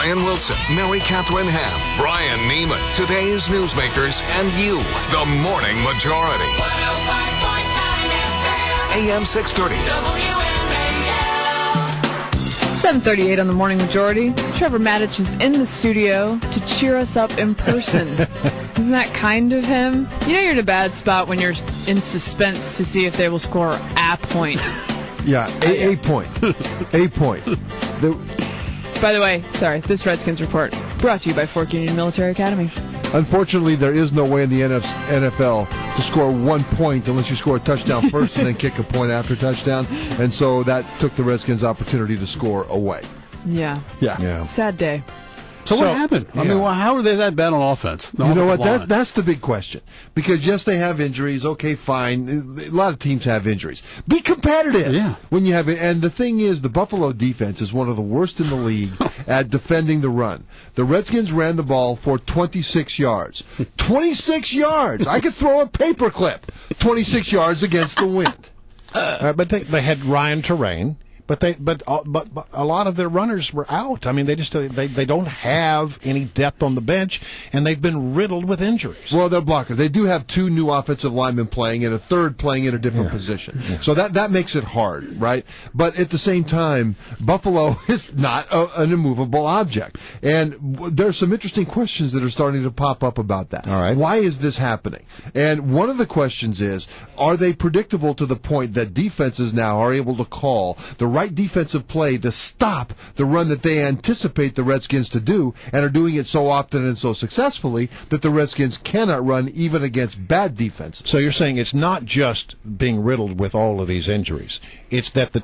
Brian Wilson, Mary Catherine Ham, Brian Neiman, today's newsmakers, and you, the Morning Majority. 105.9 FM, AM 630. WMAL. 7:38 on the Morning Majority. Trevor Matich is in the studio to cheer us up in person. Isn't that kind of him? You know you're in a bad spot when you're in suspense to see if they will score a point. Yeah, a point. A point. By the way, sorry, this Redskins report brought to you by Fork Union Military Academy. Unfortunately, there is no way in the NFL to score 1 point unless you score a touchdown first and then kick a point after touchdown. And so that took the Redskins' opportunity to score away. Yeah. Sad day. So what happened? I mean, how are they that bad on offense? You know what? That's the big question. Because, yes, they have injuries. Okay, fine. A lot of teams have injuries. Be competitive when you have it. And the thing is, the Buffalo defense is one of the worst in the league at defending the run. The Redskins ran the ball for 26 yards. 26 yards! I could throw a paperclip 26 yards against the wind. But they had Ryan Terrain. But a lot of their runners were out. I mean, they don't have any depth on the bench, and they've been riddled with injuries. Well, they're blockers. They do have two new offensive linemen playing and a third playing in a different position. Yeah. So that makes it hard, right? But at the same time, Buffalo is not an immovable object. And there's some interesting questions that are starting to pop up about that. All right. Why is this happening? And one of the questions is, are they predictable to the point that defenses now are able to call the right defensive play to stop the run that they anticipate the Redskins to do, and are doing it so often and so successfully that the Redskins cannot run even against bad defenses? So you're saying it's not just being riddled with all of these injuries. It's that the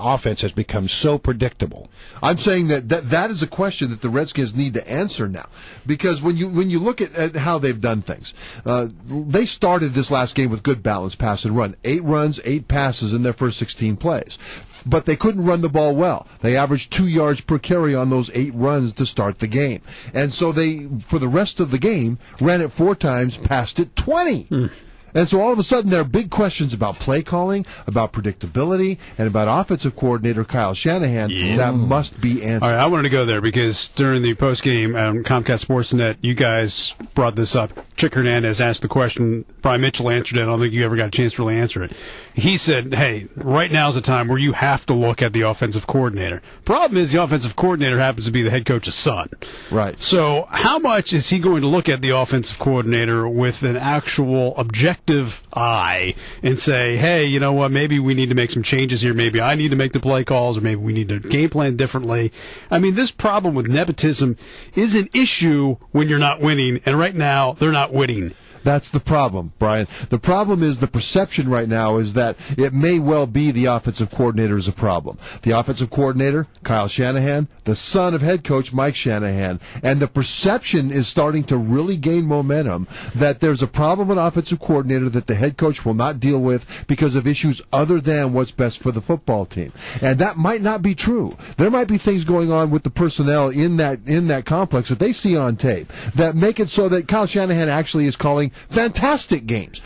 offense has become so predictable. I'm saying that is a question that the Redskins need to answer now. Because when you look at how they've done things, they started this last game with good balance, pass and run. 8 runs, 8 passes in their first 16 plays. But they couldn't run the ball well. They averaged 2 yards per carry on those 8 runs to start the game. And so they, for the rest of the game, ran it 4 times, passed it 20. And so all of a sudden there are big questions about play calling, about predictability, and about offensive coordinator Kyle Shanahan that must be answered. All right, I wanted to go there because during the postgame on Comcast Sportsnet, you guys brought this up. Chick Hernandez asked the question. Brian Mitchell answered it. I don't think you ever got a chance to really answer it. He said, hey, right now is the time where you have to look at the offensive coordinator. Problem is the offensive coordinator happens to be the head coach's son. Right. So how much is he going to look at the offensive coordinator with an actual objective eye and say, hey, you know what, maybe we need to make some changes here. Maybe I need to make the play calls, or maybe we need to game plan differently. I mean, this problem with nepotism is an issue when you're not winning, and right now they're not winning. That's the problem, Brian. The problem is the perception right now is that it may well be the offensive coordinator is a problem. The offensive coordinator, Kyle Shanahan, the son of head coach Mike Shanahan, and the perception is starting to really gain momentum that there's a problem with offensive coordinator that the head coach will not deal with because of issues other than what's best for the football team. And that might not be true. There might be things going on with the personnel in that complex that they see on tape that make it so that Kyle Shanahan actually is calling fantastic games.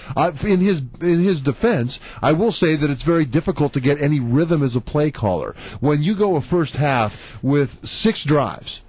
In his defense, I will say that it's very difficult to get any rhythm as a play caller. When you go a first half with 6 drives,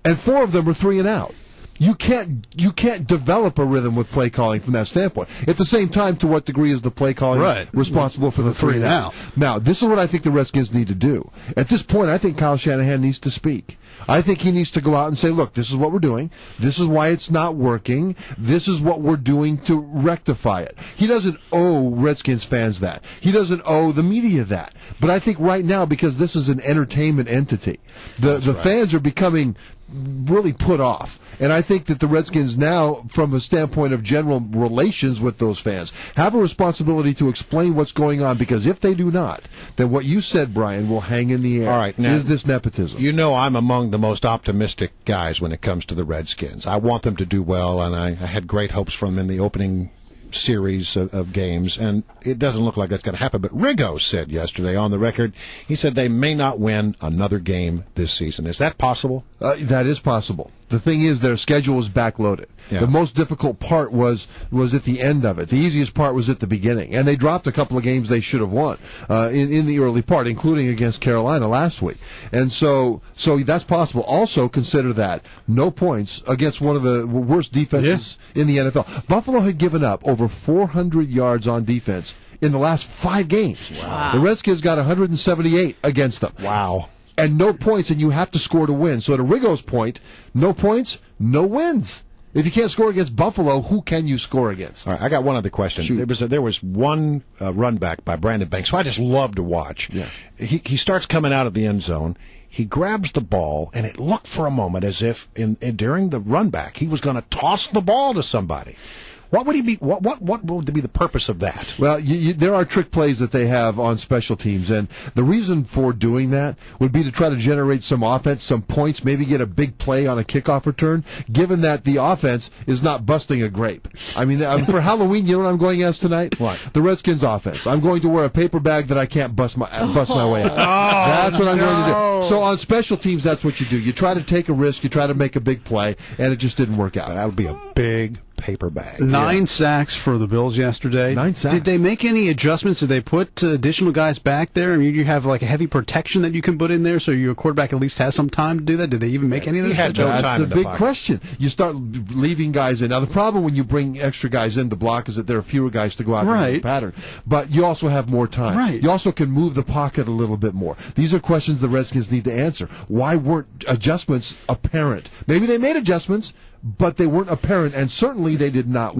and 4 of them are 3 and out, you can't develop a rhythm with play calling from that standpoint. At the same time, to what degree is the play calling responsible for the 3 and out? Now, this is what I think the Redskins need to do. At this point, I think Kyle Shanahan needs to speak. I think he needs to go out and say, look, this is what we're doing. This is why it's not working. This is what we're doing to rectify it. He doesn't owe Redskins fans that. He doesn't owe the media that. But I think right now, because this is an entertainment entity, the fans are becoming really put off. And I think that the Redskins now, from a standpoint of general relations with those fans, have a responsibility to explain what's going on, because if they do not, then what you said, Brian, will hang in the air. All right, now, is this nepotism? You know I'm among the most optimistic guys when it comes to the Redskins. I want them to do well, and I had great hopes for them in the opening series of games, and it doesn't look like that's going to happen. But Rigo said yesterday on the record, he said they may not win another game this season. Is that possible? That is possible. The thing is, their schedule is backloaded. Yeah. The most difficult part was at the end of it. The easiest part was at the beginning, and they dropped a couple of games they should have won in the early part, including against Carolina last week. And so that's possible. Also, consider that no points against one of the worst defenses in the NFL. Buffalo had given up over 400 yards on defense in the last 5 games. Wow. The Redskins got 178 against them. Wow. And no points, and you have to score to win. So to Rigo's point, no points, no wins. If you can't score against Buffalo, who can you score against? All right, I got one other question. Shoot. There was one run back by Brandon Banks, who I just love to watch. Yeah. He starts coming out of the end zone. He grabs the ball, and it looked for a moment as if during the run back he was going to toss the ball to somebody. What would he be? What would be the purpose of that? Well, there are trick plays that they have on special teams, and the reason for doing that would be to try to generate some offense, some points, maybe get a big play on a kickoff return, given that the offense is not busting a grape. I mean, for Halloween, you know what I'm going as tonight? What? The Redskins offense. I'm going to wear a paper bag that I can't bust my way out. That's what I'm going to do. So on special teams, that's what you do. You try to take a risk, you try to make a big play, and it just didn't work out. That would be a big paper bag. 9 sacks for the Bills yesterday. 9 sacks. Did they make any adjustments? Did they put additional guys back there? I mean, you have like a heavy protection that you can put in there, so your quarterback at least has some time to do that. Did they even make any of those? That's a big question. You start leaving guys in. Now, the problem when you bring extra guys in to block is that there are fewer guys to go out and the pattern. But you also have more time. Right. You also can move the pocket a little bit more. These are questions the Redskins need to answer. Why weren't adjustments apparent? Maybe they made adjustments, but they weren't apparent, and certainly they did not